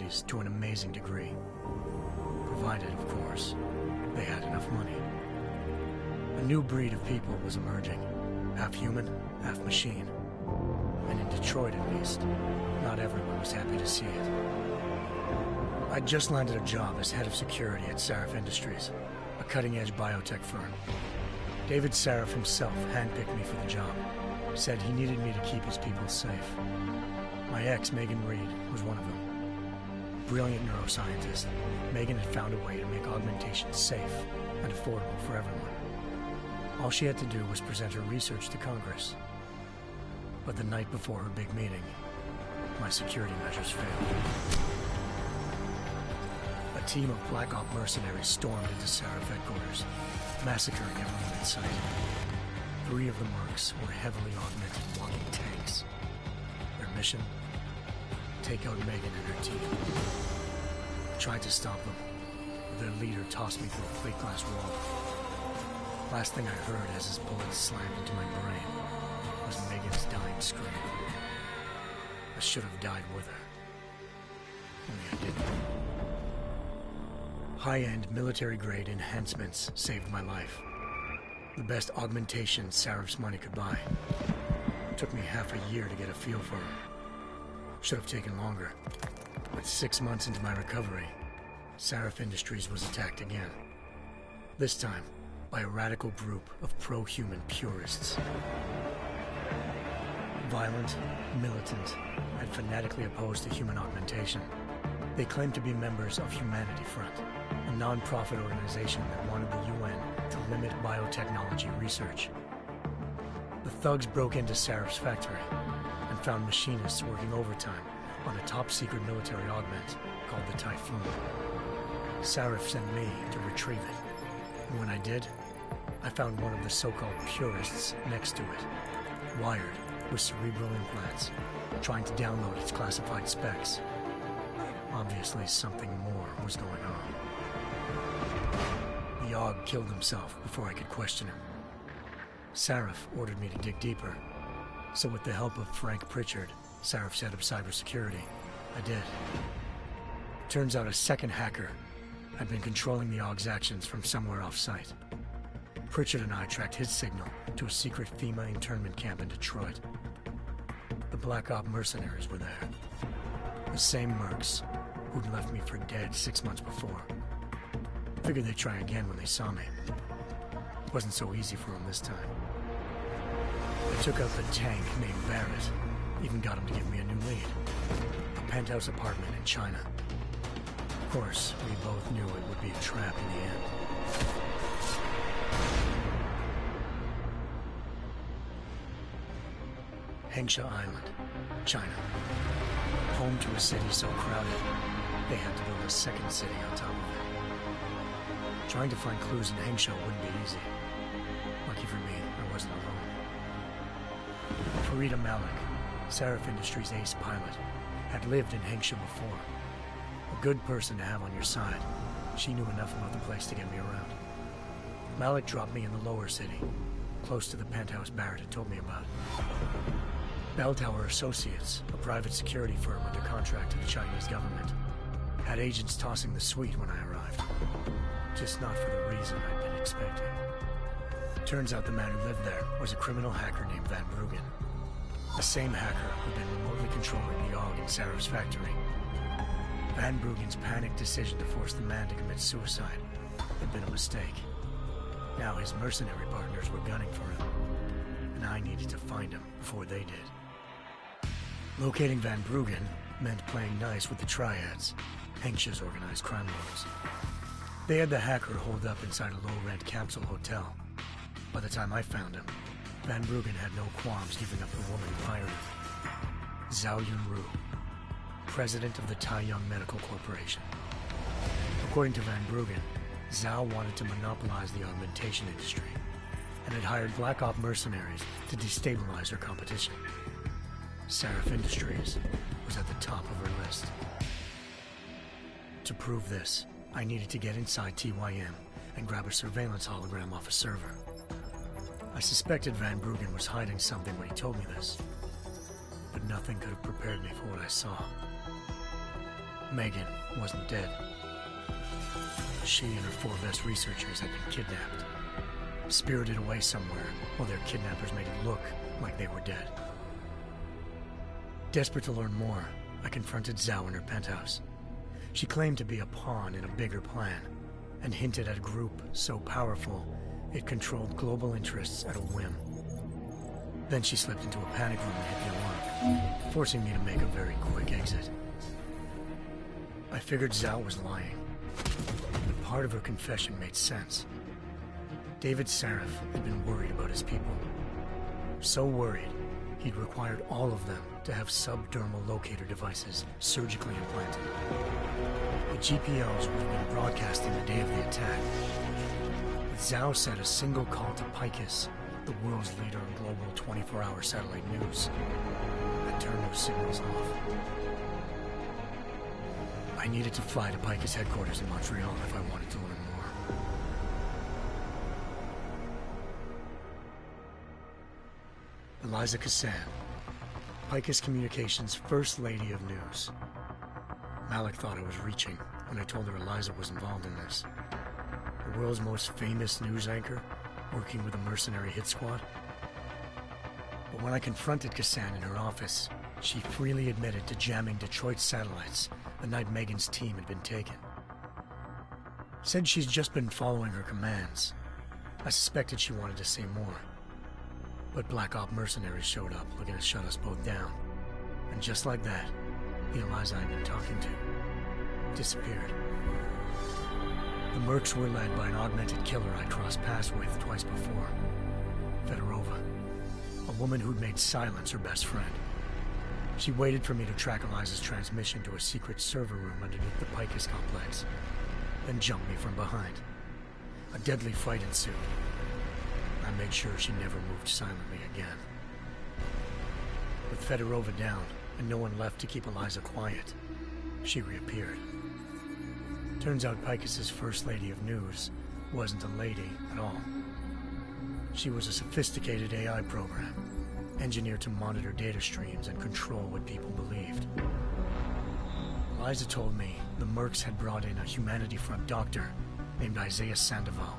employees to an amazing degree. Provided, of course, they had enough money. A new breed of people was emerging, half human, half machine. And in Detroit, at least, not everyone was happy to see it. I'd just landed a job as head of security at Sarif Industries, a cutting-edge biotech firm. David Sarif himself handpicked me for the job, said he needed me to keep his people safe. My ex, Megan Reed, was one of them. Brilliant neuroscientist, Megan had found a way to make augmentation safe and affordable for everyone. All she had to do was present her research to Congress. But the night before her big meeting, my security measures failed. A team of Black Op mercenaries stormed into Sarif headquarters, massacring everyone in sight. 3 of the mercs were heavily augmented walking tanks. Their mission? Take out Megan and her team. I tried to stop them, but their leader tossed me through a plate glass wall. Last thing I heard as his bullets slammed into my brain was Megan's dying scream. I should have died with her. Only I didn't. High-end military-grade enhancements saved my life. The best augmentation Sarif's money could buy. It took me half a year to get a feel for her. Should have taken longer. But 6 months into my recovery, Sarif Industries was attacked again. This time, by a radical group of pro-human purists. Violent, militant, and fanatically opposed to human augmentation. They claimed to be members of Humanity Front, a non-profit organization that wanted the UN to limit biotechnology research. The thugs broke into Sarif's factory and found machinists working overtime on a top-secret military augment called the Typhoon. Sarif sent me to retrieve it, and when I did, I found one of the so-called purists next to it, wired with cerebral implants, trying to download its classified specs. Obviously, something more was going on. The AUG killed himself before I could question him. Sarif ordered me to dig deeper, so with the help of Frank Pritchard, Sarif's head of cybersecurity, I did. Turns out a second hacker had been controlling the AUG's actions from somewhere off-site. Pritchard and I tracked his signal to a secret FEMA internment camp in Detroit. The Black Op mercenaries were there. The same mercs who'd left me for dead 6 months before. Figured they'd try again when they saw me. It wasn't so easy for them this time. I took out the tank named Barrett, even got him to give me a new lead. A penthouse apartment in China. Of course, we both knew it would be a trap in the end. Hengsha Island, China. Home to a city so crowded, they had to build a second city on top of it. Trying to find clues in Hengsha wouldn't be easy. Lucky for me, I wasn't alone. Farida Malik, Sarif Industries' ace pilot, had lived in Hengsha before. A good person to have on your side. She knew enough about the place to get me around. Malik dropped me in the lower city, close to the penthouse Barrett had told me about. Bell Tower Associates, a private security firm under contract to the Chinese government, had agents tossing the suite when I arrived. Just not for the reason I'd been expecting. Turns out the man who lived there was a criminal hacker named Van Bruggen. The same hacker who'd been remotely controlling the AUG in Sarif's factory. Van Bruggen's panicked decision to force the man to commit suicide had been a mistake. Now his mercenary partners were gunning for him, and I needed to find him before they did. Locating Van Bruggen meant playing nice with the Triads, Hengsha's organized crime lords. They had the hacker holed up inside a low-rent capsule hotel. By the time I found him, Van Bruggen had no qualms giving up the woman who hired him. Zhao Yunru, president of the Taiyang Medical Corporation. According to Van Bruggen, Zhao wanted to monopolize the augmentation industry and had hired Black Op mercenaries to destabilize her competition. Sarif Industries was at the top of her list. To prove this, I needed to get inside TYM and grab a surveillance hologram off a server. I suspected Van Bruggen was hiding something when he told me this, but nothing could have prepared me for what I saw. Megan wasn't dead. She and her 4 best researchers had been kidnapped, spirited away somewhere while their kidnappers made it look like they were dead. Desperate to learn more, I confronted Zhao in her penthouse. She claimed to be a pawn in a bigger plan, and hinted at a group so powerful it controlled global interests at a whim. Then she slipped into a panic room and hit the alarm, forcing me to make a very quick exit. I figured Zhao was lying, but part of her confession made sense. David Sarif had been worried about his people. So worried, he'd required all of them to have subdermal locator devices surgically implanted. The GPOs would have been broadcasting the day of the attack. But Zhao said a single call to Picus, the world's leader in global 24-hour satellite news, had turned those signals off. I needed to fly to Picus headquarters in Montreal if I wanted to learn more. Eliza Cassan, Picus Communications' First Lady of News. Malik thought I was reaching when I told her Eliza was involved in this. The world's most famous news anchor, working with a mercenary hit squad. But when I confronted Cassan in her office, she freely admitted to jamming Detroit's satellites the night Megan's team had been taken. Said she's just been following her commands. I suspected she wanted to say more. But Black Op mercenaries showed up looking to shut us both down. And just like that, the Eliza I'd been talking to disappeared. The Mercs were led by an augmented killer I'd crossed paths with twice before. Fedorova, a woman who'd made silence her best friend. She waited for me to track Eliza's transmission to a secret server room underneath the Picus complex, then jumped me from behind. A deadly fight ensued. I made sure she never moved silently again. With Fedorova down, and no one left to keep Eliza quiet, she reappeared. Turns out Picus's First Lady of News wasn't a lady at all. She was a sophisticated AI program, engineered to monitor data streams and control what people believed. Eliza told me the Mercs had brought in a Humanity Front doctor named Isaiah Sandoval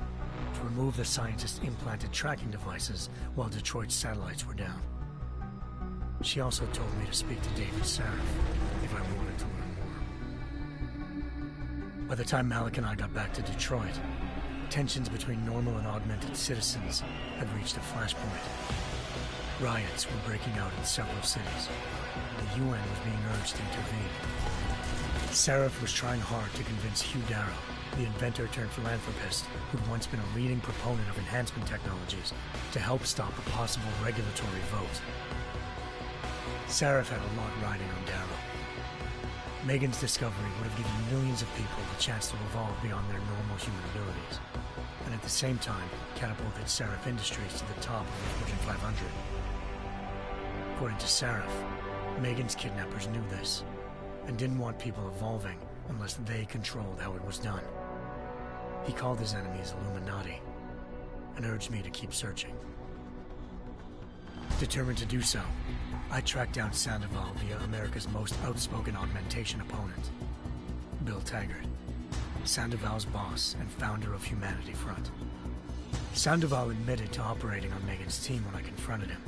to remove the scientist's implanted tracking devices while Detroit's satellites were down. She also told me to speak to David Sarif if I wanted to learn more. By the time Malik and I got back to Detroit, tensions between normal and augmented citizens had reached a flashpoint. Riots were breaking out in several cities. The UN was being urged to intervene. Sarif was trying hard to convince Hugh Darrow, the inventor turned philanthropist who'd once been a leading proponent of enhancement technologies, to help stop a possible regulatory vote. Sarif had a lot riding on Darrow. Megan's discovery would have given millions of people the chance to evolve beyond their normal human abilities, and at the same time catapulted Sarif Industries to the top of the Fortune 500. According to Sarif, Megan's kidnappers knew this, and didn't want people evolving unless they controlled how it was done. He called his enemies Illuminati, and urged me to keep searching. Determined to do so, I tracked down Sandoval via America's most outspoken augmentation opponent, Bill Taggart, Sandoval's boss and founder of Humanity Front. Sandoval admitted to operating on Megan's team when I confronted him,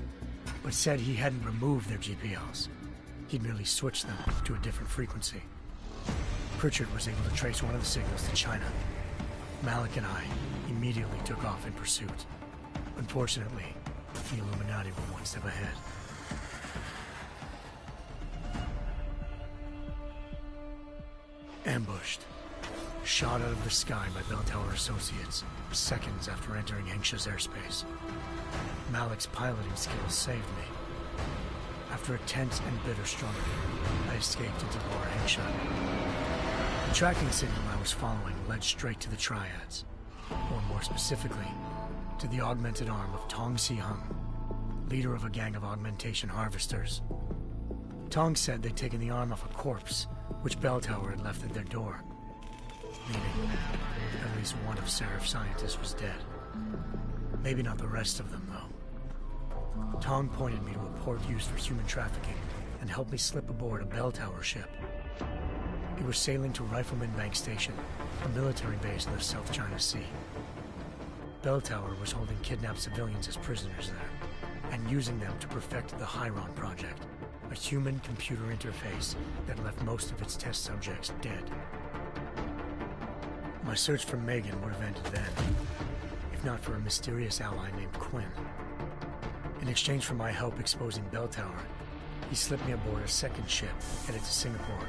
but said he hadn't removed their GPLs. He'd merely switched them to a different frequency. Pritchard was able to trace one of the signals to China. Malik and I immediately took off in pursuit. Unfortunately, the Illuminati were one step ahead. Ambushed. Shot out of the sky by Bell Tower Associates, seconds after entering Hengsha's airspace. Malik's piloting skills saved me. After a tense and bitter struggle, I escaped into Lower Hengsha. The tracking signal I was following led straight to the Triads, or more specifically, to the augmented arm of Tong Si-hung, leader of a gang of augmentation harvesters. Tong said they'd taken the arm off a corpse, which Bell Tower had left at their door, meaning at least one of Sarif's scientists was dead. Maybe not the rest of them, though. Tong pointed me to a port used for human trafficking and helped me slip aboard a Bell Tower ship. He was sailing to Rifleman Bank Station, a military base in the South China Sea. Bell Tower was holding kidnapped civilians as prisoners there, and using them to perfect the Hyron Project, a human-computer interface that left most of its test subjects dead. My search for Megan would have ended then, if not for a mysterious ally named Quinn. In exchange for my help exposing Bell Tower, he slipped me aboard a second ship headed to Singapore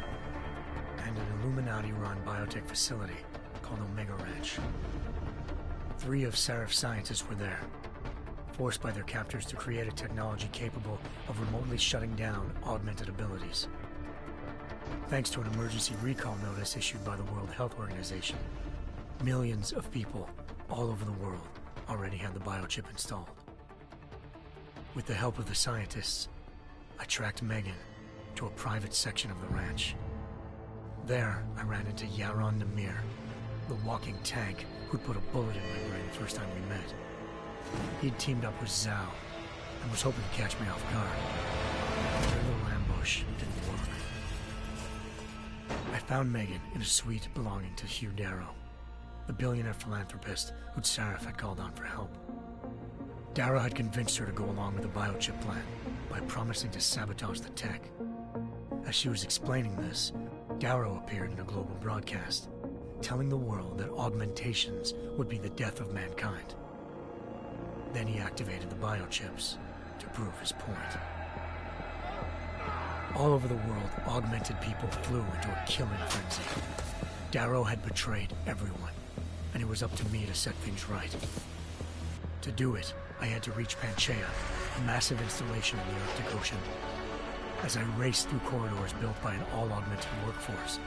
and an Illuminati-run biotech facility called Omega Ranch. 3 of Serif's scientists were there, forced by their captors to create a technology capable of remotely shutting down augmented abilities. Thanks to an emergency recall notice issued by the World Health Organization, millions of people all over the world already had the biochip installed. With the help of the scientists, I tracked Megan to a private section of the ranch. There, I ran into Yaron Namir, the walking tank who'd put a bullet in my brain the first time we met. He'd teamed up with Zhao and was hoping to catch me off guard. Their little ambush didn't work. I found Megan in a suite belonging to Hugh Darrow, the billionaire philanthropist who'd Serif had called on for help. Darrow had convinced her to go along with the biochip plan by promising to sabotage the tech. As she was explaining this, Darrow appeared in a global broadcast, telling the world that augmentations would be the death of mankind. Then he activated the biochips to prove his point. All over the world, augmented people flew into a killing frenzy. Darrow had betrayed everyone, and it was up to me to set things right. To do it, I had to reach Panchaea, a massive installation in the Arctic Ocean. As I raced through corridors built by an all-augmented workforce,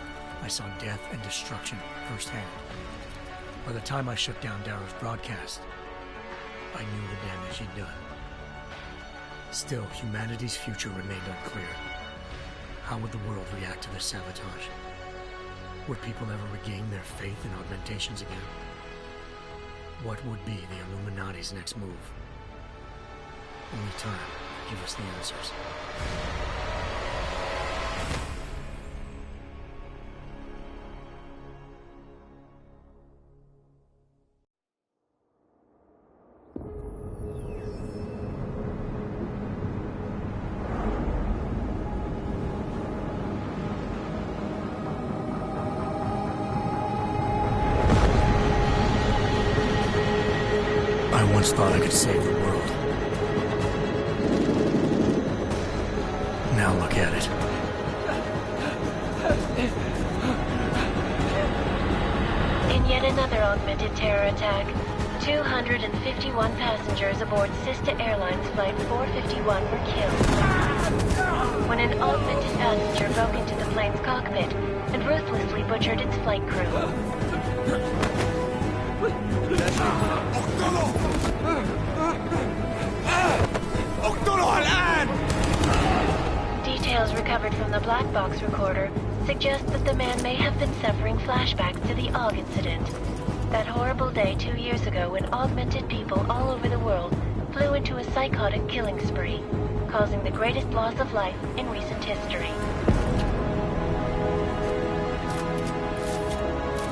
I saw death and destruction firsthand. By the time I shut down Darrow's broadcast, I knew the damage he'd done. Still, humanity's future remained unclear. How would the world react to this sabotage? Would people ever regain their faith in augmentations again? What would be the Illuminati's next move? Only time could give us the answers. I once thought I could save the world. Now look at it. In yet another augmented terror attack, 251 passengers aboard Sister Airlines Flight 451 were killed when an augmented passenger broke into the plane's cockpit and ruthlessly butchered its flight crew. Details recovered from the black box recorder suggest that the man may have been suffering flashbacks to the AUG incident. That horrible day 2 years ago when augmented people all over the world flew into a psychotic killing spree, causing the greatest loss of life in recent history.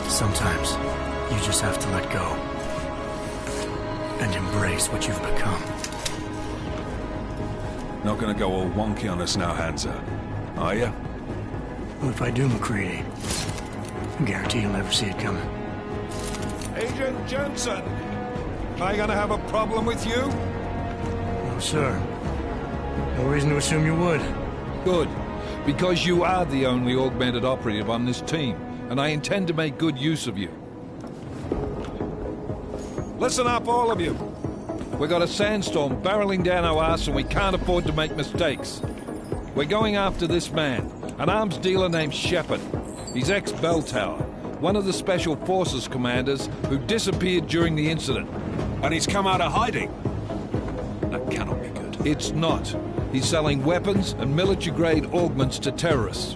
Sometimes, you just have to let go and embrace what you've become. Not gonna go all wonky on us now, Hansa, are ya? Well, if I do, McCready, I guarantee you'll never see it coming. Agent Jensen! Am I gonna have a problem with you? No, sir. No reason to assume you would. Good. Because you are the only augmented operative on this team, and I intend to make good use of you. Listen up, all of you. We got a sandstorm barreling down our arse and we can't afford to make mistakes. We're going after this man, an arms dealer named Shepard. He's ex-Bell Tower, one of the Special Forces commanders who disappeared during the incident. And he's come out of hiding. That cannot be good. It's not. He's selling weapons and military-grade augments to terrorists.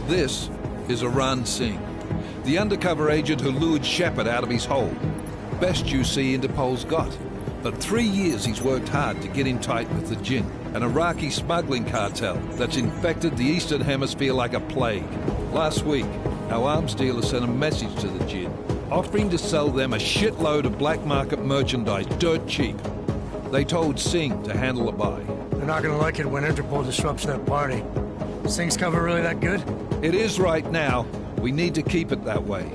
This is Aran Singh, the undercover agent who lured Shepard out of his hole. Best you see Interpol's got. For 3 years he's worked hard to get in tight with the Jinn, an Iraqi smuggling cartel that's infected the Eastern Hemisphere like a plague. Last week, our arms dealer sent a message to the Jinn, offering to sell them a shitload of black market merchandise dirt cheap. They told Singh to handle the buy. They're not gonna like it when Interpol disrupts their party. Singh's cover really that good? It is right now. We need to keep it that way.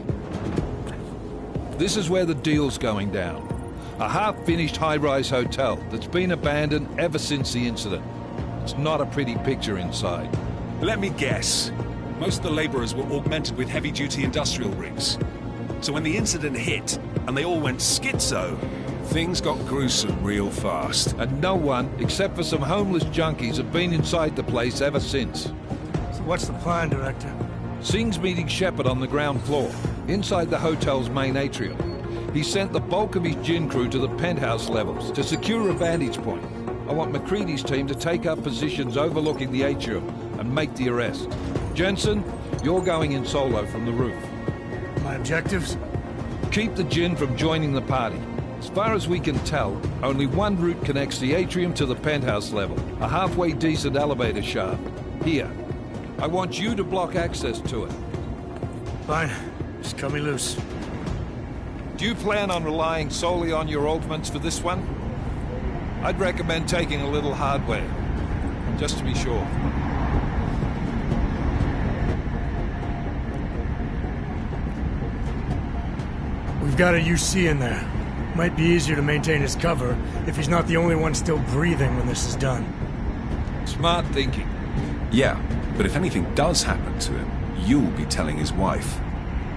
This is where the deal's going down. A half-finished high-rise hotel that's been abandoned ever since the incident. It's not a pretty picture inside. Let me guess. Most of the laborers were augmented with heavy-duty industrial rigs. So when the incident hit, and they all went schizo, things got gruesome real fast. And no one, except for some homeless junkies, have been inside the place ever since. So what's the plan, Director? Singh's meeting Shepard on the ground floor, inside the hotel's main atrium. He sent the bulk of his Jinn crew to the penthouse levels to secure a vantage point. I want McCready's team to take up positions overlooking the atrium and make the arrest. Jensen, you're going in solo from the roof. My objectives? Keep the Jinn from joining the party. As far as we can tell, only one route connects the atrium to the penthouse level, a halfway decent elevator shaft. Here. I want you to block access to it. Fine. Just cut me loose. Do you plan on relying solely on your augments for this one? I'd recommend taking a little hardware, just to be sure. We've got a UC in there. Might be easier to maintain his cover if he's not the only one still breathing when this is done. Smart thinking. Yeah, but if anything does happen to him, you'll be telling his wife.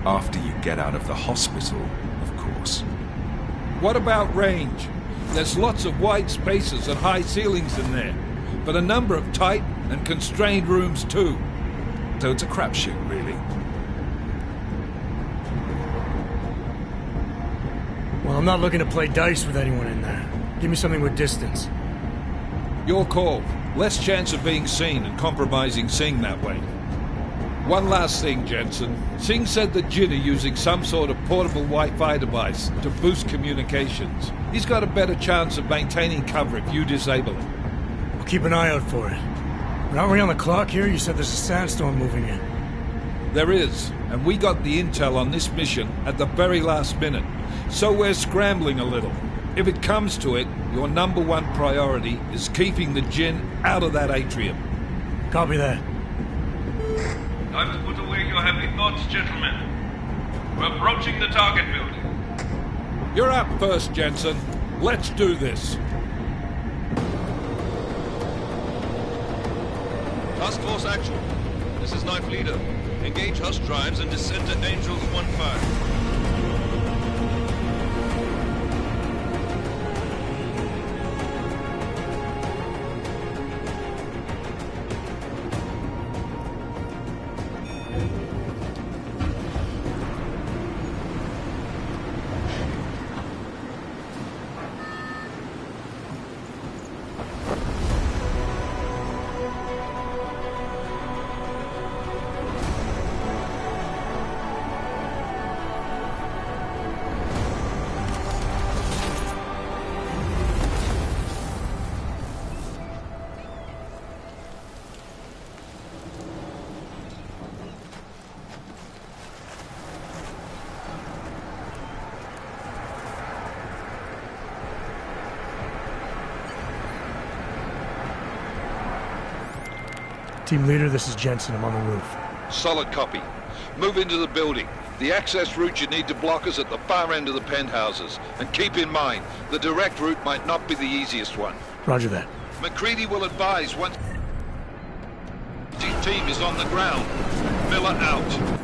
After you get out of the hospital, of course. What about range? There's lots of wide spaces and high ceilings in there, but a number of tight and constrained rooms too. So it's a crapshoot, really. Well, I'm not looking to play dice with anyone in there. Give me something with distance. Your call. Less chance of being seen and compromising Singh that way. One last thing, Jensen. Singh said the Jinn are using some sort of portable Wi-Fi device to boost communications. He's got a better chance of maintaining cover if you disable it. I'll keep an eye out for it. But aren't we on the clock here? You said there's a sandstorm moving in. There is, and we got the intel on this mission at the very last minute. So we're scrambling a little. If it comes to it, your number one priority is keeping the Jinn out of that atrium. Copy that. Time to put away your heavy thoughts, gentlemen. We're approaching the target building. You're up first, Jensen. Let's do this. Task Force action. This is Knife Leader. Engage Hush drives and descend to Angels 1-5. Team leader, this is Jensen. I'm on the roof. Solid copy. Move into the building. The access route you need to block is at the far end of the penthouses. And keep in mind, the direct route might not be the easiest one. Roger that. McCready will advise once his team is on the ground. Miller out.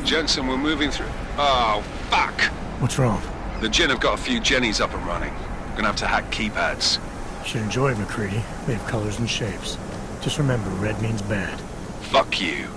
Jensen, we're moving through... Oh, fuck! What's wrong? The Jinn have got a few Jennies up and running. Gonna have to hack keypads. Should enjoy it, McCready. They have colors and shapes. Just remember, red means bad. Fuck you.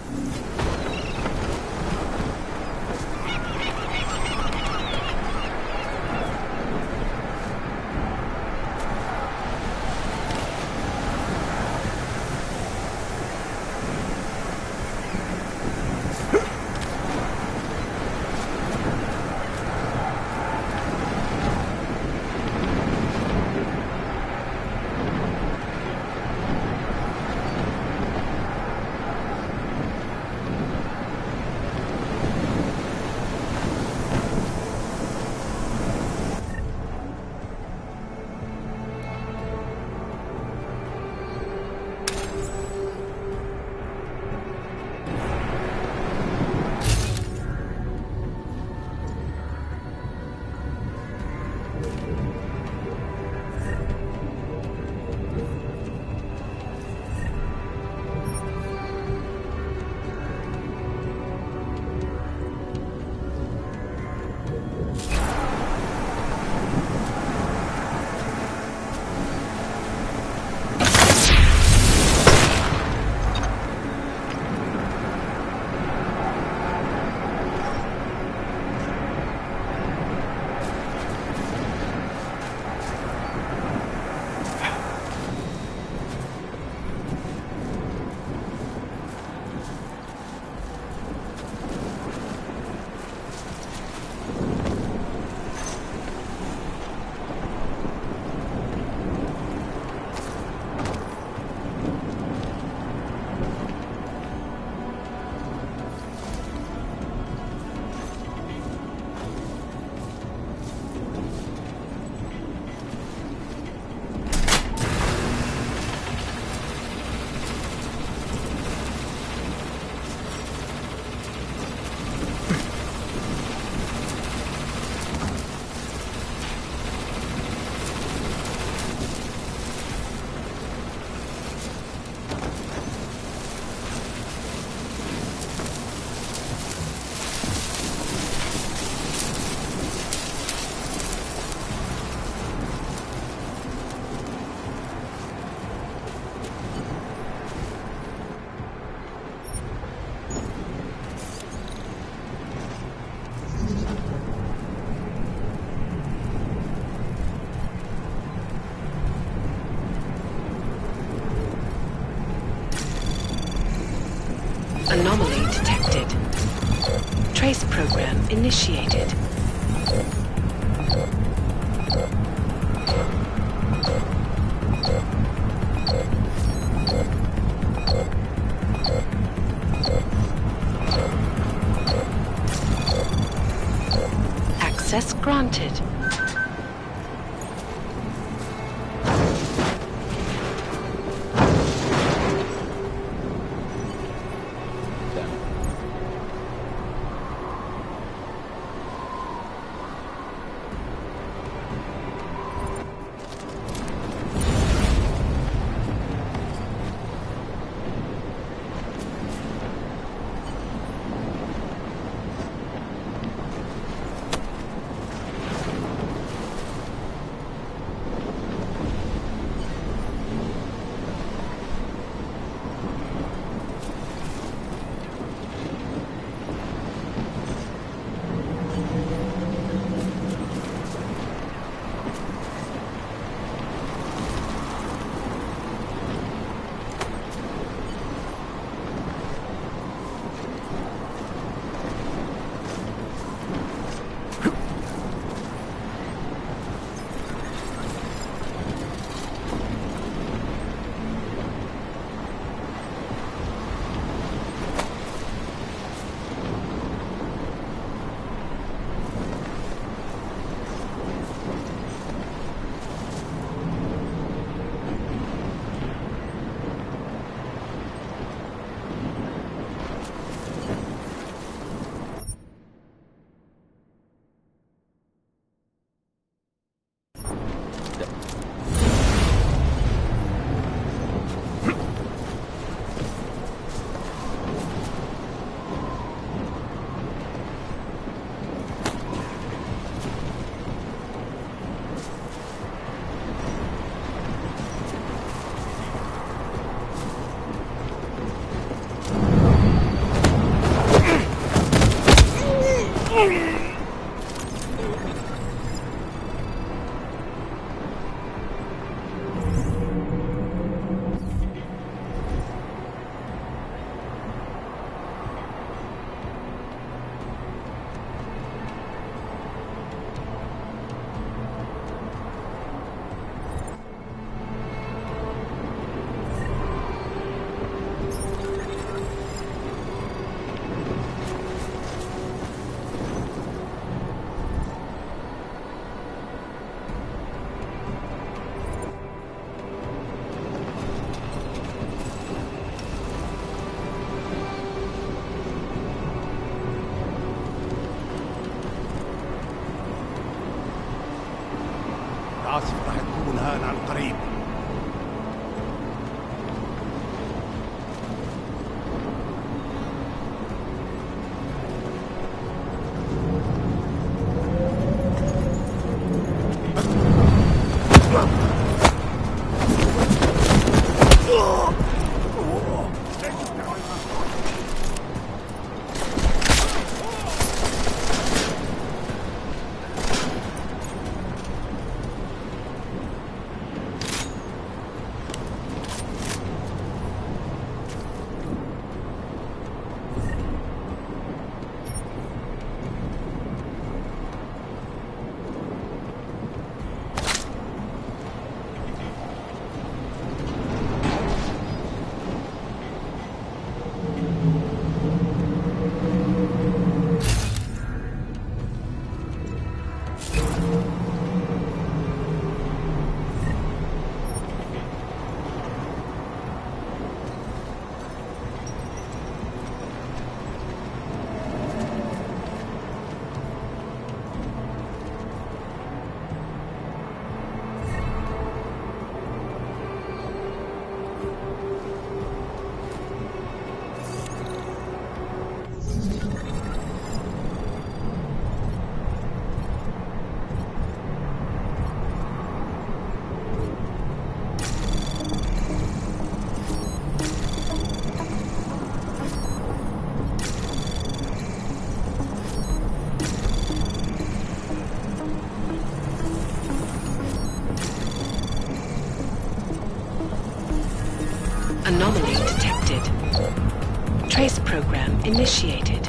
Anomaly detected. Trace program initiated. Access granted. العاصفة راح تكون هان عن قريب. Anomaly detected. Trace program initiated.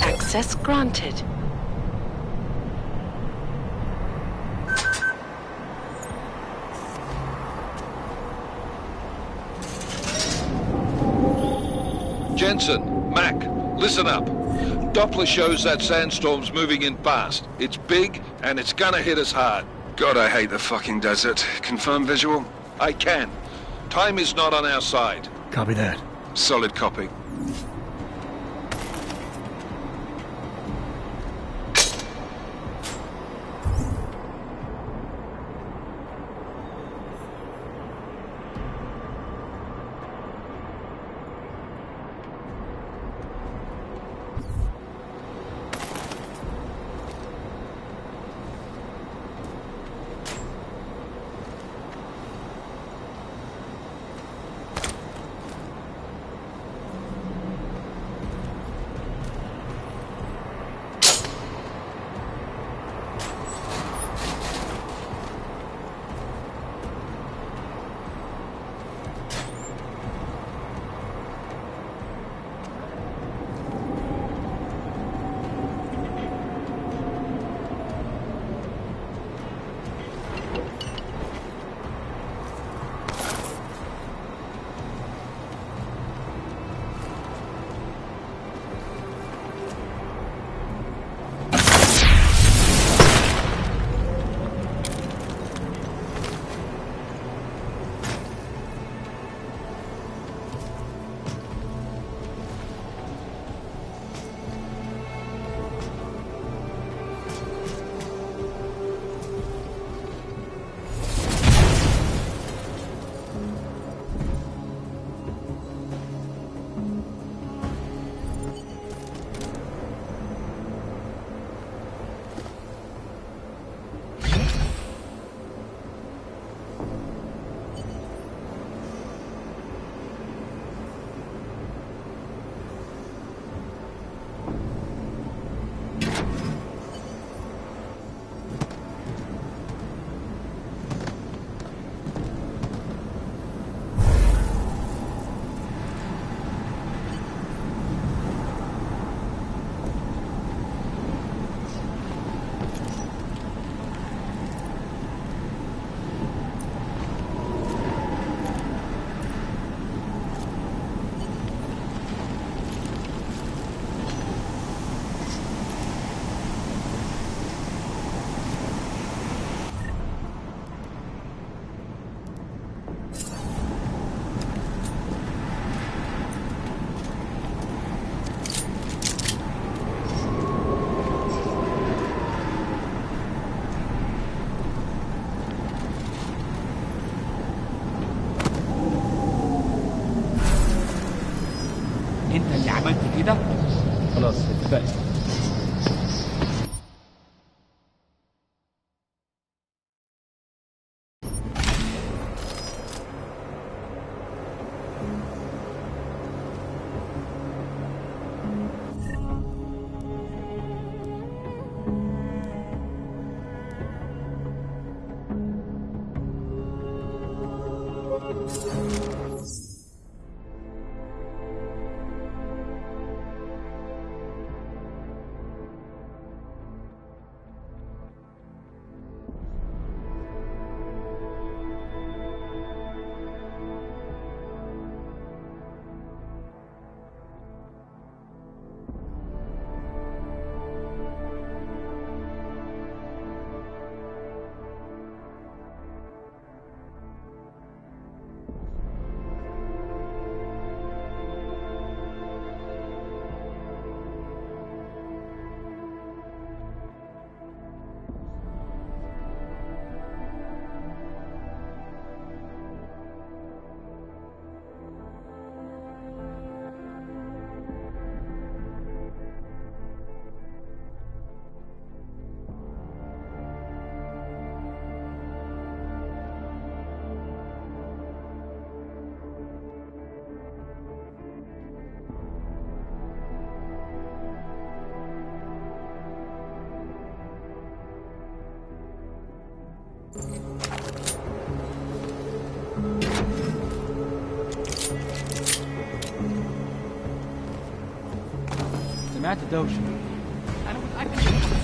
Access granted. Jensen, Mac, listen up. Doppler shows that sandstorm's moving in fast. It's big, and it's gonna hit us hard. God, I hate the fucking desert. Confirm visual? I can. Time is not on our side. Copy that. Solid copy. انت اللي عملت كده؟ خلاص اتفقنا. سمعت دوشة. أنا متأكد إن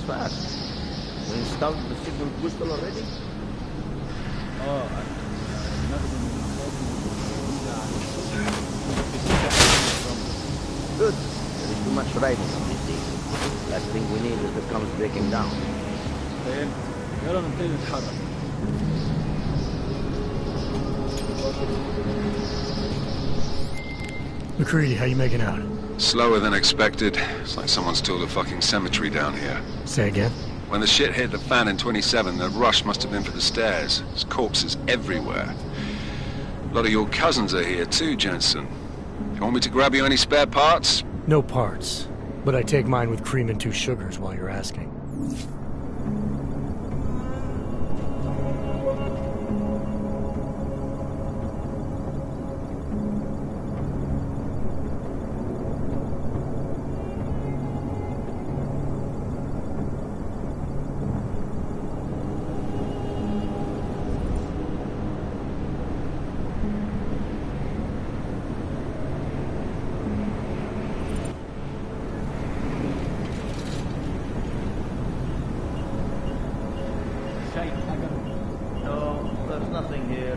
fast. We installed the signal booster already? Good. There is too much riding on this thing. Last thing we need is the comms breaking down. يلا نبتدي نتحرك. McCready, how you making out? Slower than expected. It's like someone's tilled a fucking cemetery down here. Say again? When the shit hit the fan in 27, the rush must have been for the stairs. There's corpses everywhere. A lot of your cousins are here too, Jensen. You want me to grab you any spare parts? No parts. But I take mine with cream and 2 sugars while you're asking. No, there's nothing here.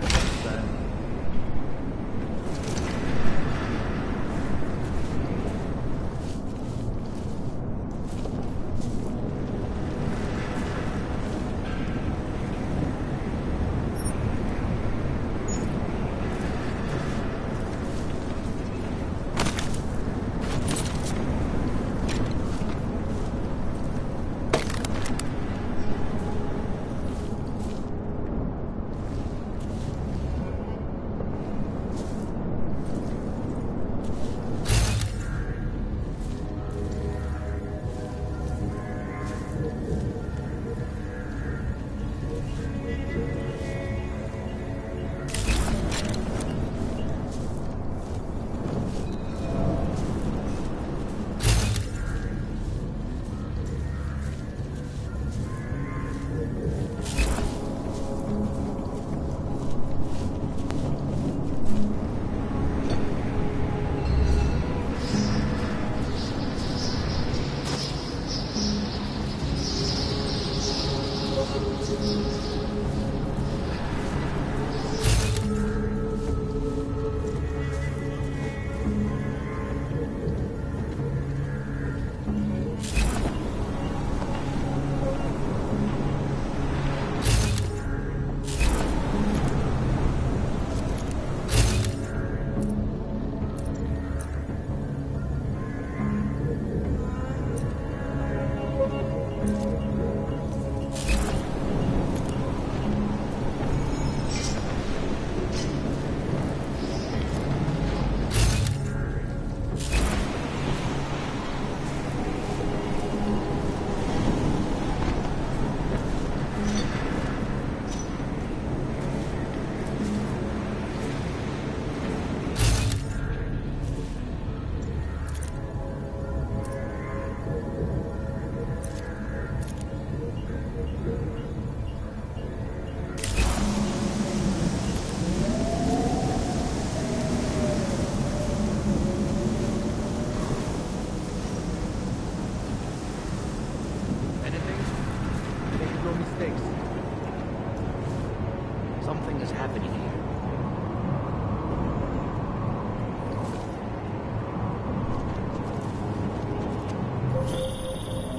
Something is happening here.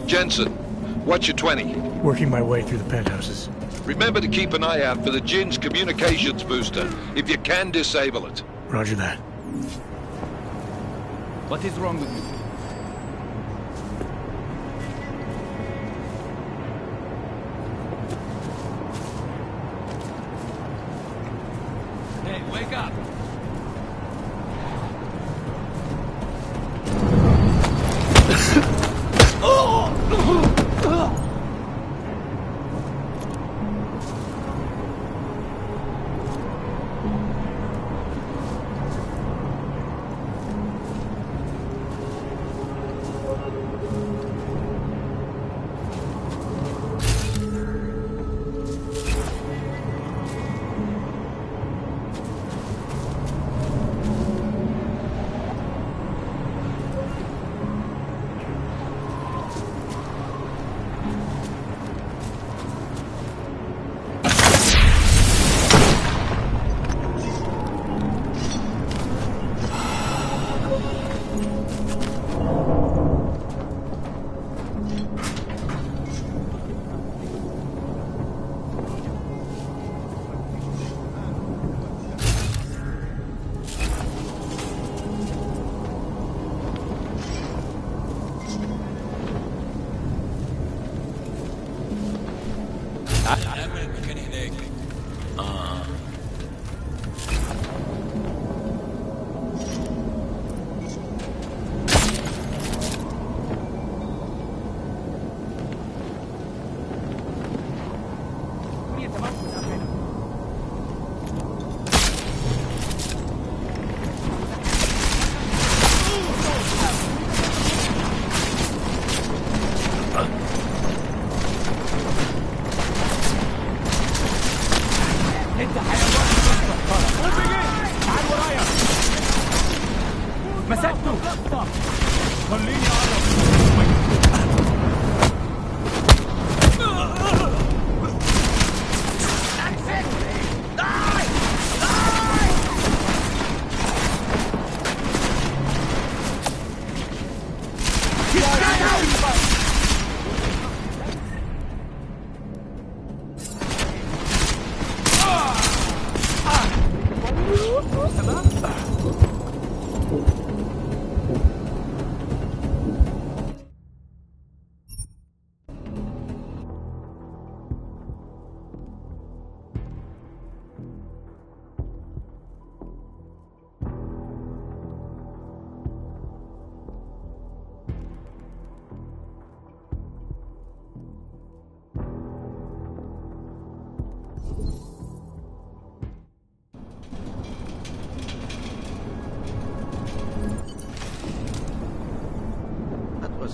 Jensen, what's your 20? Working my way through the penthouses. Remember to keep an eye out for the Jinn's communications booster. If you can, disable it. Roger that. What is wrong with you? Hey, wake up!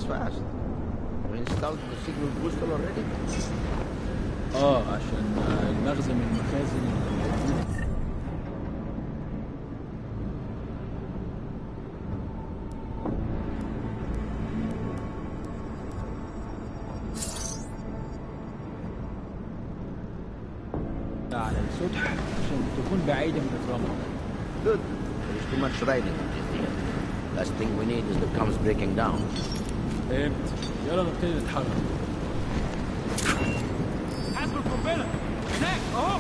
Fast. We installed the signal booster already? عشان المخزن من المخازن الموجودة. على السطح عشان تكون بعيدة من الرمل. Good. There's too much riding in this deal. Last thing we need is the comms breaking down. فهمت. يلا نبتدي نتحرك. حاسب القنبلة هناك اهو.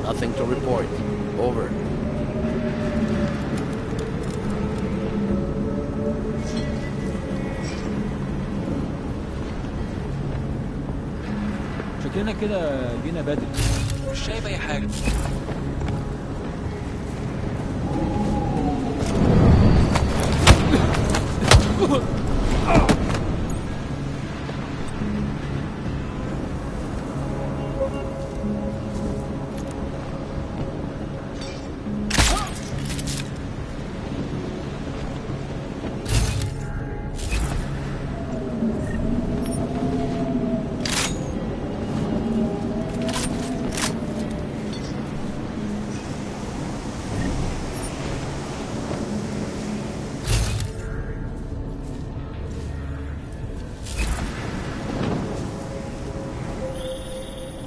Nothing to report. Over. شكلنا كده جينا بدري. مش شايف اي حاجة.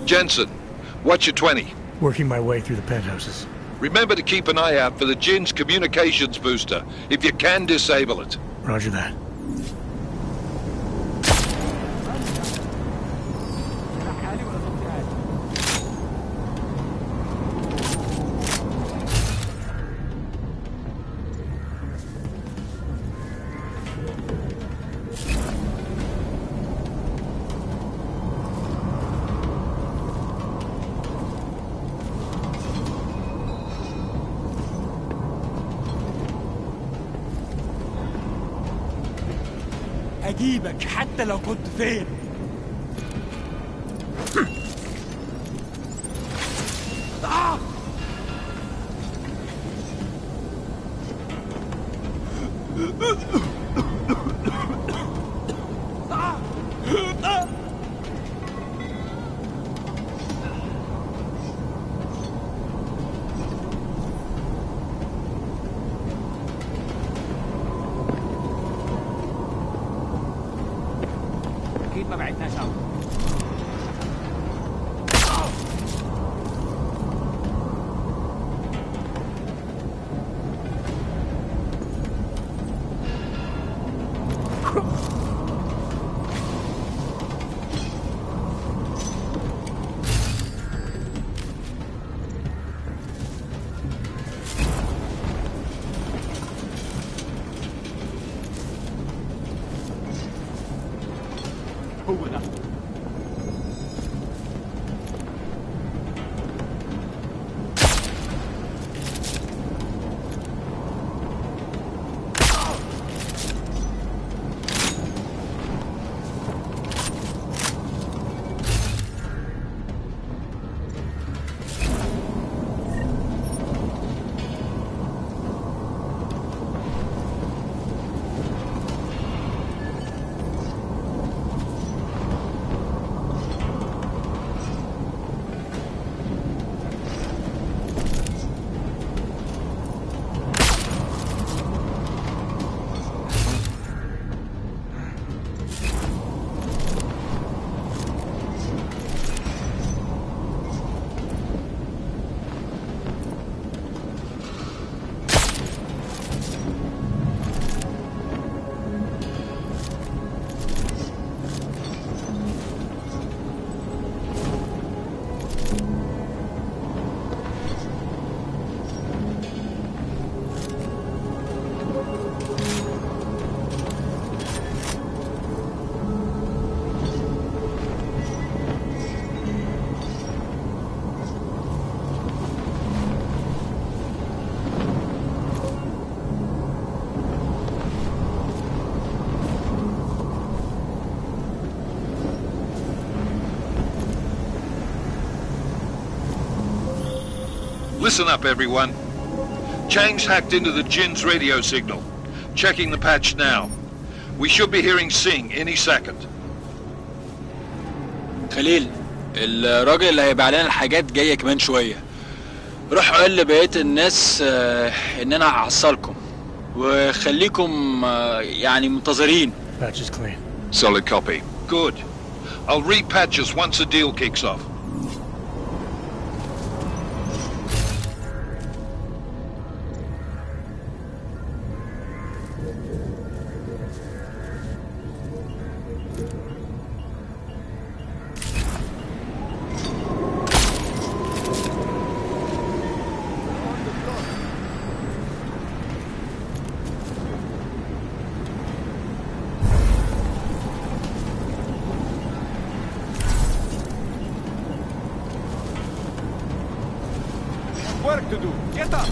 Jensen, what's your 20? Working my way through the penthouses. Remember to keep an eye out for the Jin's communications booster. If you can, disable it. Roger that. أجيبك حتى لو كنت فين. أكيد ما بعدناش أوي. هو ده. Listen up, everyone. Chang's hacked into the Jinn's radio signal. Checking the patch now. We should be hearing Singh any second. خليل، الراجل اللي هيبيع لنا الحاجات جاية كمان شوية. روح قول لبقية الناس ان انا هحصلكم وخليكم يعني منتظرين. Patch is clean. Solid copy. Good. I'll repatch us once the deal kicks off. Work to do. Get up!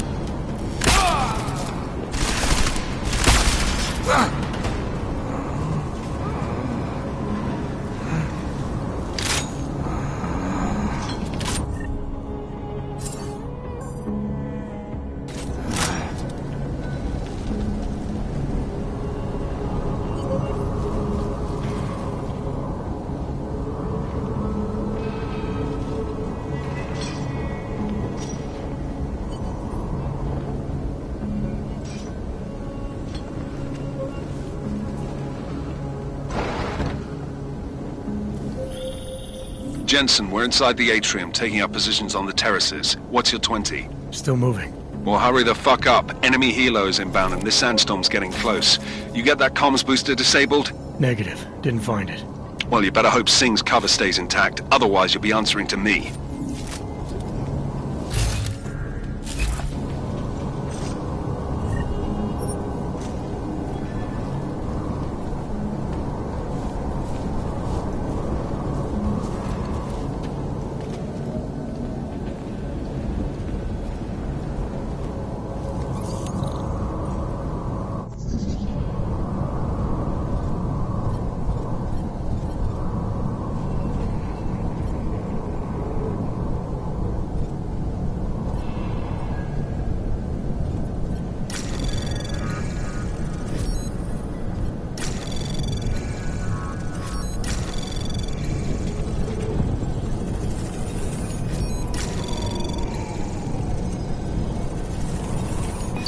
Jensen, we're inside the atrium, taking up positions on the terraces. What's your 20? Still moving. Well, hurry the fuck up. Enemy helos inbound and this sandstorm's getting close. You get that comms booster disabled? Negative. Didn't find it. Well, you better hope Singh's cover stays intact. Otherwise, you'll be answering to me.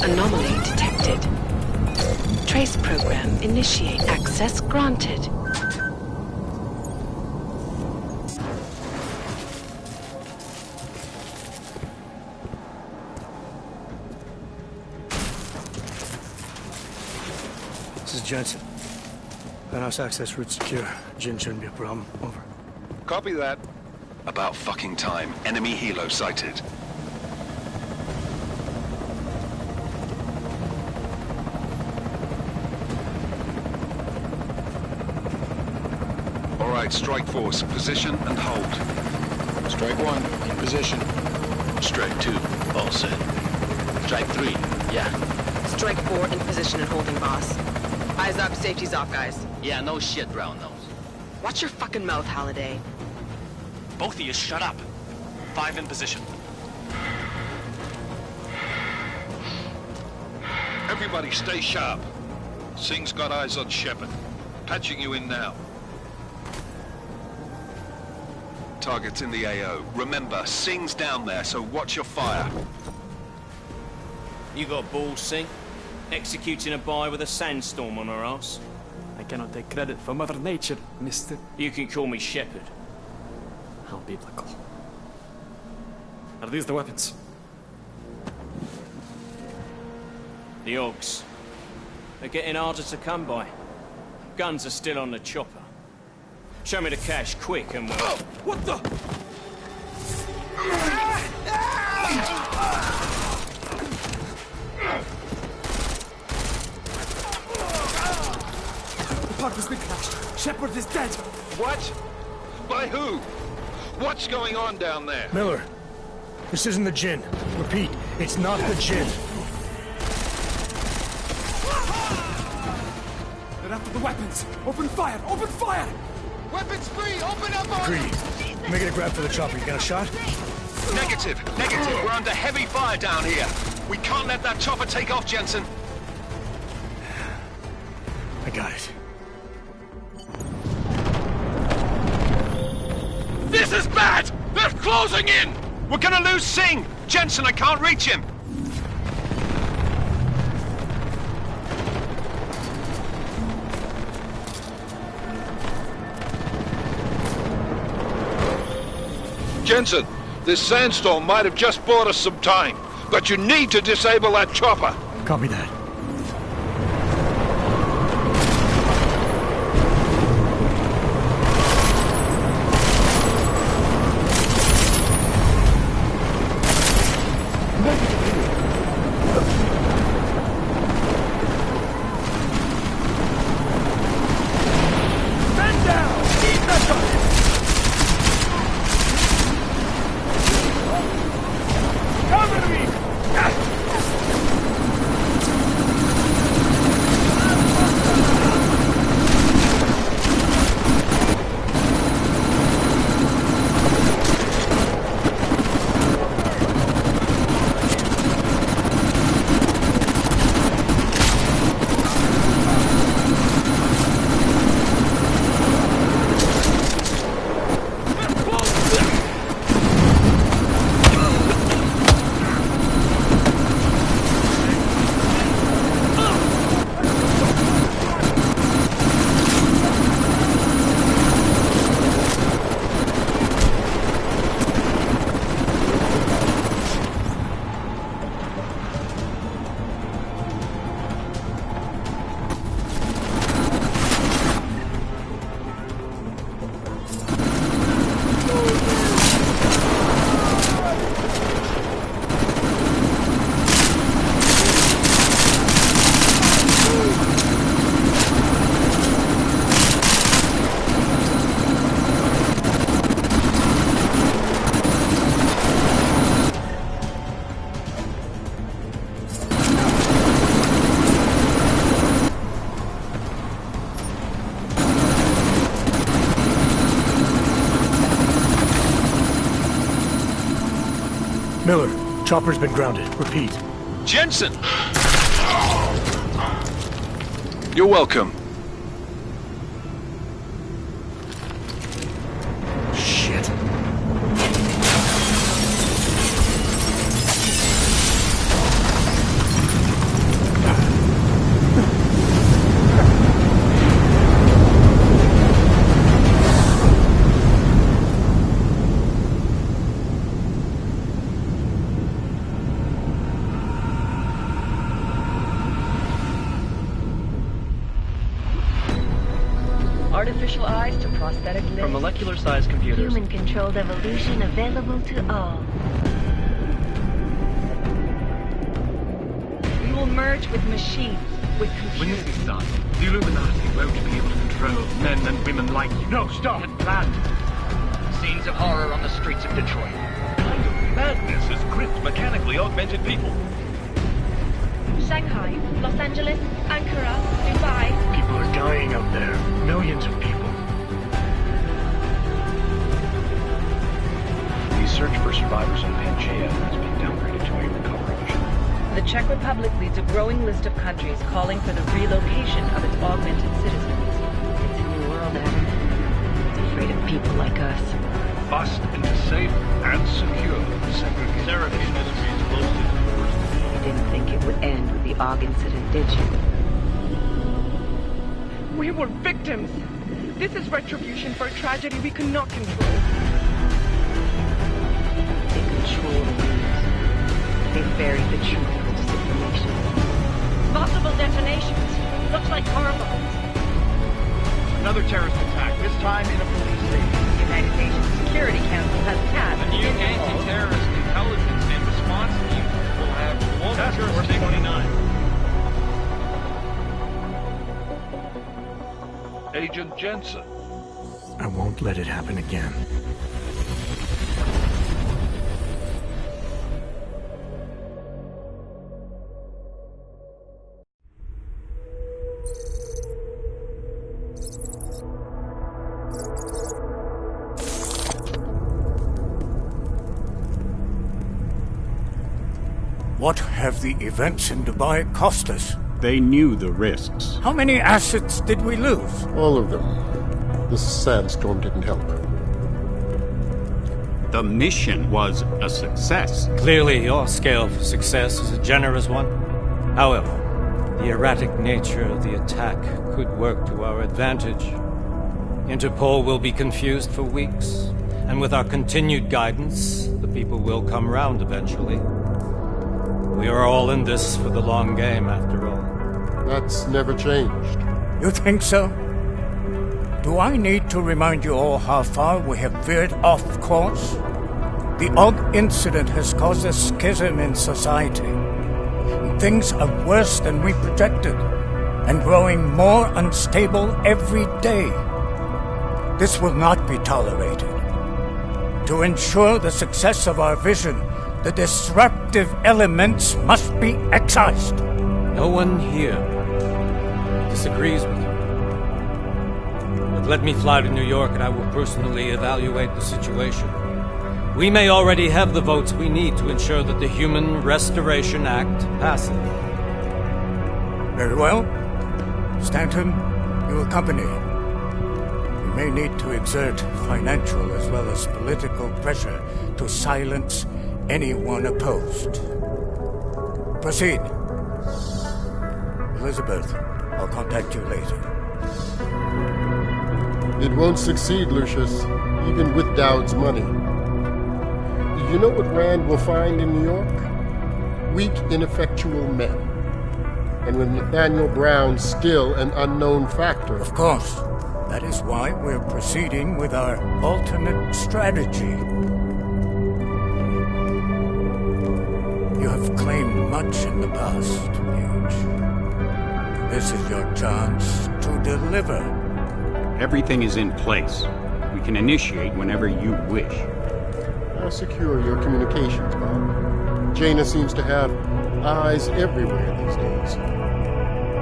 Anomaly detected. Trace program initiate. Access granted. This is Jensen. Penthouse access route secure. Jinn shouldn't be a problem. Over. Copy that. About fucking time. Enemy helo sighted. All right, strike force. Position and hold. Strike 1, in position. Strike 2, all set. Strike 3, yeah. Strike 4, in position and holding, boss. Eyes up, safety's off, guys. Yeah, no shit, brown nose. Watch your fucking mouth, Halliday. Both of you, shut up. 5 in position. Everybody stay sharp. Singh's got eyes on Shepard. Patching you in now. Target's in the AO. Remember, Singh's down there, so watch your fire. You got balls, Singh? Executing a buy with a sandstorm on our ass? I cannot take credit for Mother Nature, mister. You can call me Shepard. How biblical. Are these the weapons? The Augs. They're getting harder to come by. Guns are still on the chopper. Show me the cash, quick, and we'll... Oh, what the? The park has been crashed. Shepard is dead. What? By who? What's going on down there? Miller, this isn't the Jinn. Repeat, it's not the Jinn. They're after the weapons. Open fire! Open fire! Weapons free! Open up on Greedy. Make it a grab for the chopper. You got a shot? Negative. We're under heavy fire down here. We can't let that chopper take off, Jensen. I got it. This is bad! They're closing in! We're gonna lose Singh! Jensen, I can't reach him! Jensen, this sandstorm might have just bought us some time, but you need to disable that chopper. Copy that. Miller, chopper's been grounded. Repeat. Jensen! You're welcome. Shit. Artificial eyes to prosthetic limbs. From molecular-sized computers. Human-controlled evolution available to all. We will merge with machines, with computers. When this is done, the Illuminati won't be able to control men and women like you. No, stop! And planned. Scenes of horror on the streets of Detroit. What kind of madness has gripped mechanically augmented people? Shanghai, Los Angeles, Ankara, Dubai. People are dying out there. Millions of people. The search for survivors in Pangaea has been downgraded to a recovery mission. The Czech Republic leads a growing list of countries calling for the relocation of its augmented citizens. It's a new world, Adam. It's afraid of people like us. Bust into safe and secure segregation. Seraph Industries closed its doors. You didn't think it would end with the AUG incident, did you? We were victims. This is retribution for a tragedy we cannot control. They control the news. They buried the truth with disinformation. Multiple detonations. Looks like car bombs. Another terrorist attack, this time in a police station. The United Nations Security Council has passed The new anti-terrorist intelligence and response team will have global jurisdiction. 29. Agent Jensen. I won't let it happen again. What have the events in Dubai cost us? They knew the risks. How many assets did we lose? All of them. The sandstorm didn't help. The mission was a success. Clearly, your scale for success is a generous one. However, the erratic nature of the attack could work to our advantage. Interpol will be confused for weeks, and with our continued guidance, the people will come round eventually. We are all in this for the long game, after all. That's never changed. You think so? Do I need to remind you all how far we have veered off course? The Og incident has caused a schism in society. Things are worse than we projected, and growing more unstable every day. This will not be tolerated. To ensure the success of our vision, the disruptive elements must be excised. No one here disagrees with you. But let me fly to New York and I will personally evaluate the situation. We may already have the votes we need to ensure that the Human Restoration Act passes. Very well. Stanton, you accompany. We may need to exert financial as well as political pressure to silence anyone opposed. Proceed. Elizabeth, I'll contact you later. It won't succeed, Lucius, even with Dowd's money. You know what Rand will find in New York? Weak, ineffectual men. And with Nathaniel Brown still an unknown factor. Of course. That is why we're proceeding with our alternate strategy. You have claimed much in the past, Huge. This is your chance to deliver. Everything is in place. We can initiate whenever you wish. How secure are your communications, Bob? Jaina seems to have eyes everywhere these days.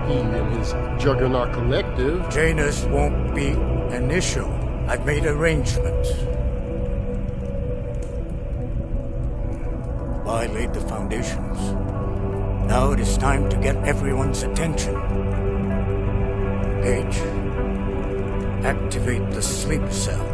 He and his Juggernaut Collective... Jaina's won't be an issue. I've made arrangements. I laid the foundations. Now it is time to get everyone's attention. Gage, activate the sleep cell.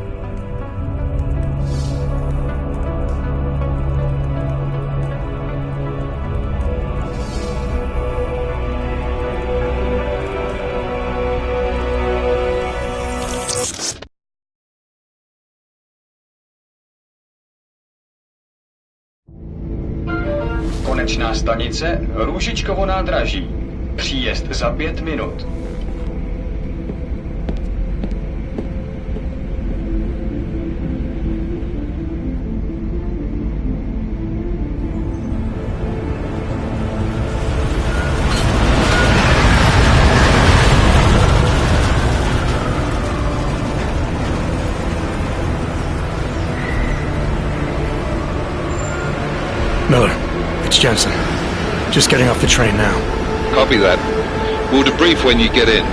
Konečná stanice Růžičkovo nádraží. Příjezd za 5 minut. Miller, it's Jensen. Just getting off the train now. Copy that. We'll debrief when you get in.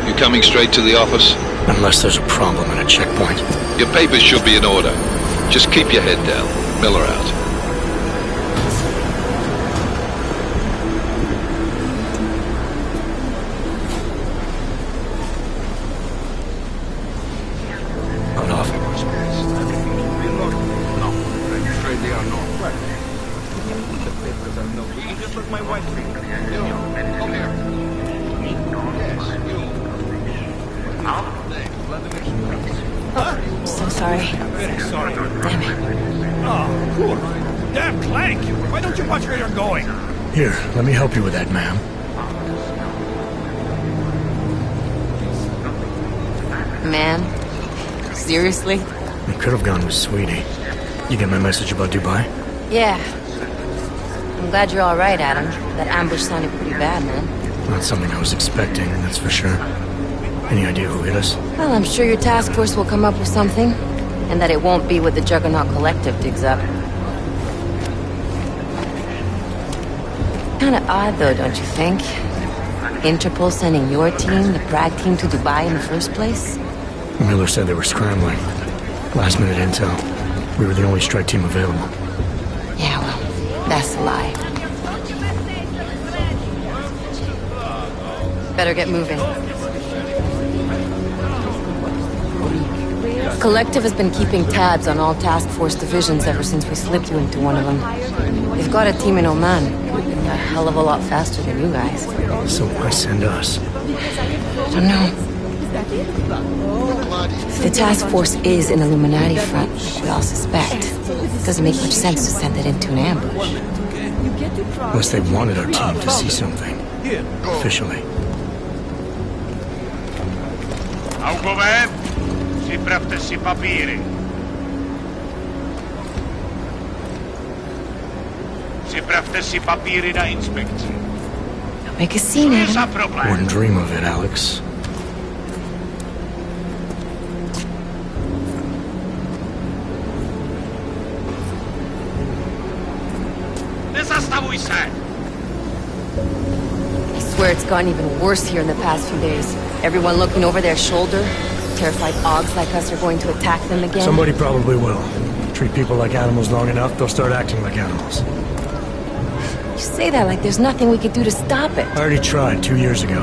You coming straight to the office? Unless there's a problem at a checkpoint. Your papers should be in order. Just keep your head down. Miller out. So sorry. Sorry. Damn it. Oh, cool. Damn Clank! Why don't you watch where you're going? Here, let me help you with that, ma'am. Man? Seriously? We could have gone with Sweetie. You get my message about Dubai? Yeah. I'm glad you're alright, Adam. That ambush sounded pretty bad, man. Not something I was expecting, that's for sure. Any idea who hit us? Well, I'm sure your task force will come up with something. And that it won't be what the Juggernaut Collective digs up. Kinda odd, though, don't you think? Interpol sending your team, the Prague team, to Dubai in the first place? Miller said they were scrambling. Last minute intel. We were the only strike team available. Yeah, well, that's a lie. Better get moving. Collective has been keeping tabs on all task force divisions ever since we slipped you into one of them. They've got a team in Oman. A hell of a lot faster than you guys. So why send us? I don't know. If the task force is an Illuminati front, we all suspect, it doesn't make much sense to send it into an ambush. Unless they wanted our team to see something. Officially. Augover, připravte si papíry. Připravte si papíry na inspekci. Don't make a scene, Adam. Wouldn't dream of it, Alex. Nezastavuj se! I swear it's gotten even worse here in the past few days. Everyone looking over their shoulder. Terrified Augs like us are going to attack them again. Somebody probably will. Treat people like animals long enough, they'll start acting like animals. You say that like there's nothing we could do to stop it. I already tried 2 years ago.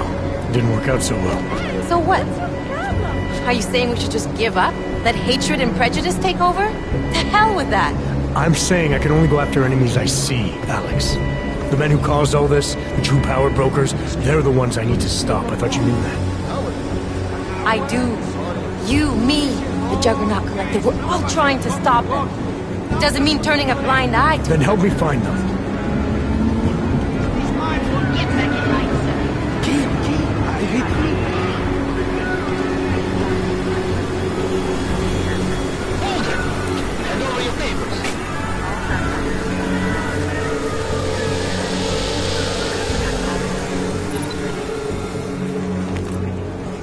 Didn't work out so well. So what? Are you saying we should just give up? Let hatred and prejudice take over? The hell with that! I'm saying I can only go after enemies I see, Alex. The men who caused all this, the true power brokers, they're the ones I need to stop. I thought you knew that. I do. You, me, the Juggernaut Collective, we're all trying to stop them. It doesn't mean turning a blind eye to Then help me find them.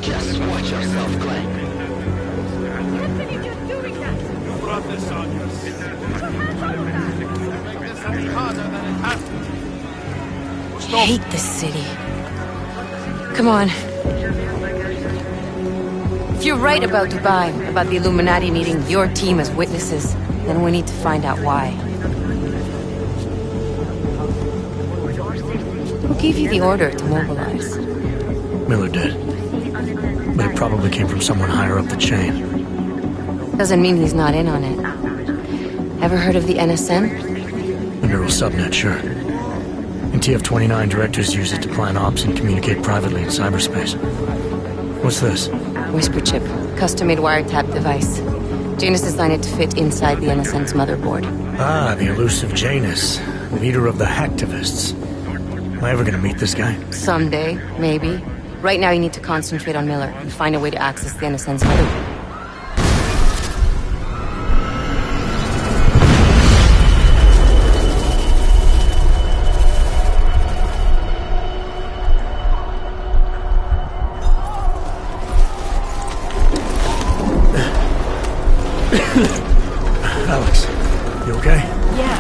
Just watch yourself, Glenn. You brought this on I hate this city. Come on. If you're right about Dubai, about the Illuminati needing your team as witnesses, then we need to find out why. Who gave you the order to mobilize? Miller did. But it probably came from someone higher up the chain. Doesn't mean he's not in on it. Ever heard of the NSM? The neural subnet, sure. In TF-29, directors use it to plan ops and communicate privately in cyberspace. What's this? Whisper chip, custom-made wiretap device. Janus designed it to fit inside the NSM's motherboard. Ah, the elusive Janus, leader of the hacktivists. Am I ever gonna meet this guy? Someday, maybe. Right now you need to concentrate on Miller and find a way to access the NSM's motherboard. Alex, you okay? Yeah.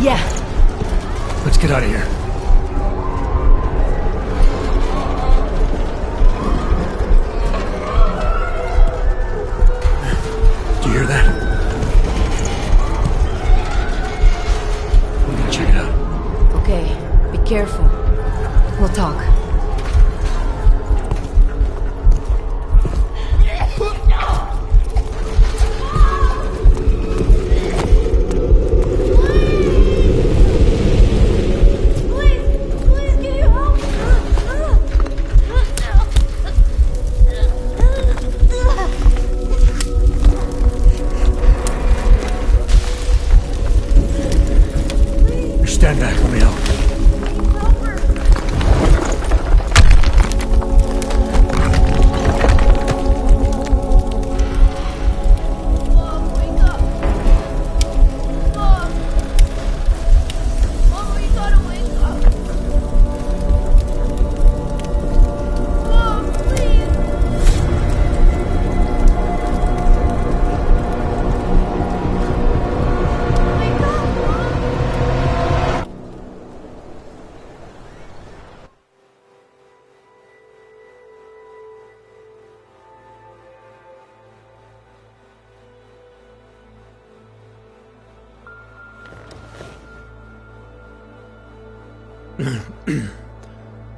Yeah. Let's get out of here. Do you hear that? We're gonna check it out. Okay, be careful. We'll talk. Stand back, let me help.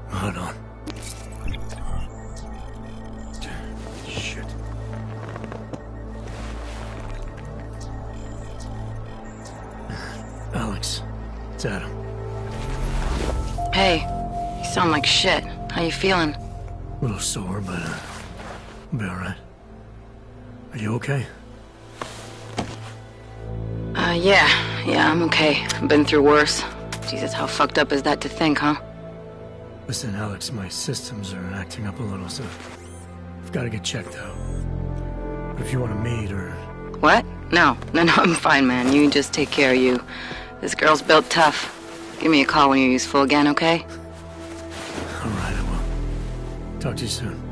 Hold on. Hey, you sound like shit. How you feeling? A little sore, but I'll be alright. Are you okay? Yeah, I'm okay. I've been through worse. Jesus, how fucked up is that to think, huh? Listen, Alex, my systems are acting up a little, so I've got to get checked out. But if you want to meet or... What? No, I'm fine, man. You just take care of you. This girl's built tough. Give me a call when you're useful again, okay? Alright, I will. Talk to you soon.